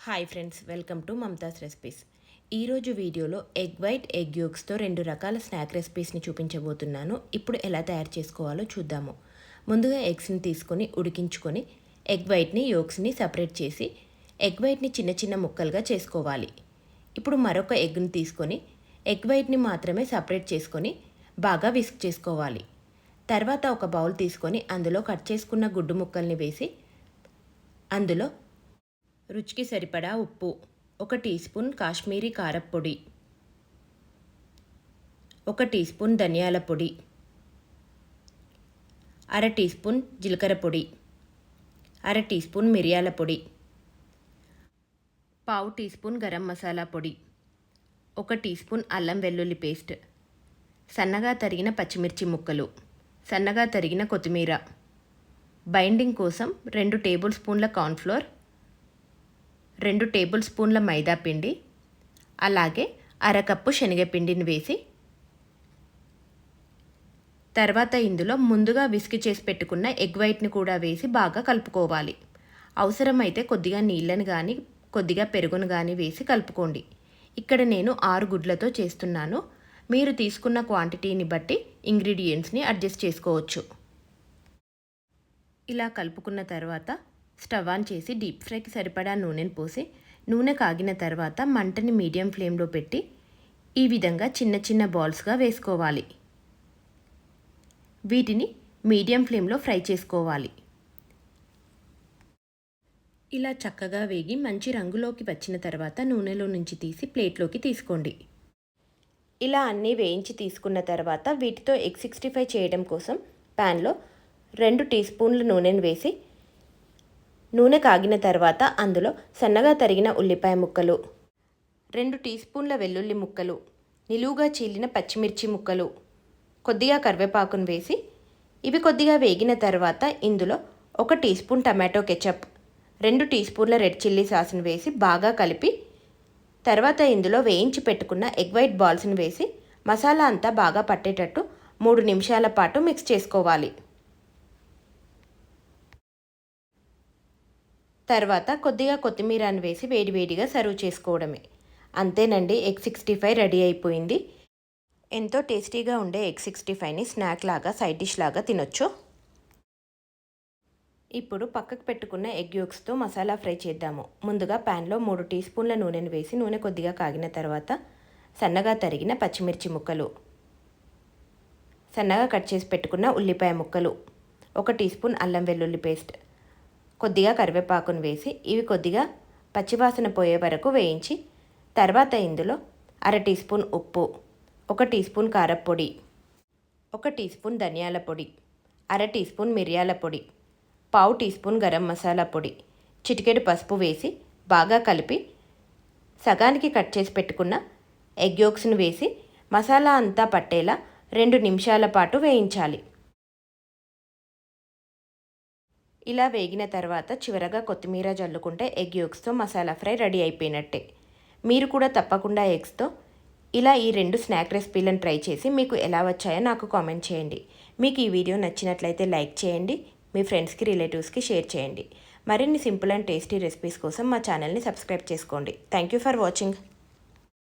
Hi friends, welcome to Mamata's recipes. ఈరోజు వీడియోలో egg white, egg యోక్స్తో 2 రకాల స్నాక్ రెసిపీస్ని చూపించబోతున్నాను. ఇప్పుడు ఎలా తయారు చేసుకోవాలో చూద్దాము. ముందుగా ఎగ్స్ని తీసుకొని ఉడికించుకొని ఎగ్ వైట్ని, యోక్స్ని సపరేట్ చేసి ఎగ్ వైట్ని చిన్న చిన్న ముక్కలుగా చేసుకోవాలి. ఇప్పుడు మరొక ఎగ్ని తీసుకొని ఎగ్ వైట్ని మాత్రమే సపరేట్ చేసుకొని బాగా విస్క్ చేసుకోవాలి. తర్వాత ఒక బౌల్ తీసుకొని అందులో కట్ చేసుకున్న గుడ్డు ముక్కల్ని వేసి అందులో రుచికి సరిపడా ఉప్పు, 1 టీ స్పూన్ కాశ్మీరీ కారప్పొడి, 1 టీ స్పూన్ ధనియాల పొడి, అర టీ స్పూన్ జీలకర్ర పొడి, అర టీ స్పూన్ మిరియాల పొడి, పావు టీ స్పూన్ గరం మసాలా పొడి, 1 టీ స్పూన్ అల్లం వెల్లుల్లి పేస్ట్, సన్నగా తరిగిన పచ్చిమిర్చి ముక్కలు, సన్నగా తరిగిన కొత్తిమీర, బైండింగ్ కోసం 2 టేబుల్ స్పూన్ల కార్న్ఫ్లోర్, 2 టేబుల్ స్పూన్ల మైదా పిండి, అలాగే అరకప్పు శనగపిండిని వేసి తర్వాత ఇందులో ముందుగా విస్క్ చేసి పెట్టుకున్న ఎగ్ వైట్ని కూడా వేసి బాగా కలుపుకోవాలి. అవసరమైతే కొద్దిగా నీళ్ళని కానీ కొద్దిగా పెరుగును కానీ వేసి కలుపుకోండి. ఇక్కడ నేను 6 గుడ్లతో చేస్తున్నాను. మీరు తీసుకున్న క్వాంటిటీని బట్టి ఇంగ్రీడియంట్స్ని అడ్జస్ట్ చేసుకోవచ్చు. ఇలా కలుపుకున్న తర్వాత స్టవ్ ఆన్ చేసి డీప్ ఫ్రైకి సరిపడా నూనెను పోసి నూనె కాగిన తర్వాత మంటని మీడియం ఫ్లేమ్లో పెట్టి ఈ విధంగా చిన్న చిన్న బాల్స్గా వేసుకోవాలి. వీటిని మీడియం ఫ్లేమ్లో ఫ్రై చేసుకోవాలి. ఇలా చక్కగా వేగి మంచి రంగులోకి వచ్చిన తర్వాత నూనెలో నుంచి తీసి ప్లేట్లోకి తీసుకోండి. ఇలా అన్నీ వేయించి తీసుకున్న తర్వాత వీటితో ఎగ్ 65 చేయడం కోసం ప్యాన్లో 2 టీ స్పూన్ల నూనెను వేసి నూనె కాగిన తర్వాత అందులో సన్నగా తరిగిన ఉల్లిపాయ ముక్కలు, 2 టీ స్పూన్ల వెల్లుల్లి ముక్కలు, నిలువుగా చీలిన పచ్చిమిర్చి ముక్కలు, కొద్దిగా కరివేపాకును వేసి ఇవి కొద్దిగా వేగిన తర్వాత ఇందులో 1 టీ స్పూన్ టమాటో కెచప్, 2 టీ స్పూన్ల రెడ్ చిల్లీ సాస్ను వేసి బాగా కలిపి తర్వాత ఇందులో వేయించి పెట్టుకున్న ఎగ్ వైట్ బాల్స్ని వేసి మసాలా అంతా బాగా పట్టేటట్టు 3 నిమిషాల పాటు మిక్స్ చేసుకోవాలి. తర్వాత కొద్దిగా కొత్తిమీరను వేసి వేడివేడిగా సర్వ్ చేసుకోవడమే. అంతేనండి, ఎగ్ 65 రెడీ అయిపోయింది. ఎంతో టేస్టీగా ఉండే ఎగ్ 65ని స్నాక్ లాగా, సైడ్ డిష్ లాగా తినొచ్చు. ఇప్పుడు పక్కకు పెట్టుకున్న ఎగ్ యోక్స్తో మసాలా ఫ్రై చేద్దాము. ముందుగా ప్యాన్లో 3 టీ స్పూన్ల నూనెను వేసి నూనె కొద్దిగా కాగిన తర్వాత సన్నగా తరిగిన పచ్చిమిర్చి ముక్కలు, సన్నగా కట్ చేసి పెట్టుకున్న ఉల్లిపాయ ముక్కలు, 1 టీ స్పూన్ అల్లం వెల్లుల్లి పేస్ట్, కొద్దిగా కరివేపాకును వేసి ఇవి కొద్దిగా పచ్చివాసన పోయే వరకు వేయించి తర్వాత ఇందులో అర టీ స్పూన్ ఉప్పు, 1 టీ స్పూన్ కారప్పొడి, 1 టీ స్పూన్ ధనియాల పొడి, అర టీ స్పూన్ మిరియాల పొడి, పావు టీ స్పూన్ గరం మసాలా పొడి, చిటికెడు పసుపు వేసి బాగా కలిపి సగానికి కట్ చేసి పెట్టుకున్న ఎగ్ యోక్స్ను వేసి మసాలా అంతా పట్టేలా 2 నిమిషాల పాటు వేయించాలి. ఇలా వేగిన తర్వాత చివరగా కొత్తిమీర జల్లుకుంటే ఎగ్ యోక్స్తో మసాలా ఫ్రై రెడీ అయిపోయినట్టే. మీరు కూడా తప్పకుండా ఎగ్స్తో ఇలా ఈ 2 స్నాక్ రెసిపీలను ట్రై చేసి మీకు ఎలా వచ్చాయో నాకు కామెంట్ చేయండి. మీకు ఈ వీడియో నచ్చినట్లయితే లైక్ చేయండి, మీ ఫ్రెండ్స్కి, రిలేటివ్స్కి షేర్ చేయండి. మరిన్ని సింపుల్ అండ్ టేస్టీ రెసిపీస్ కోసం మా ఛానల్ని సబ్స్క్రైబ్ చేసుకోండి. Thank you for watching.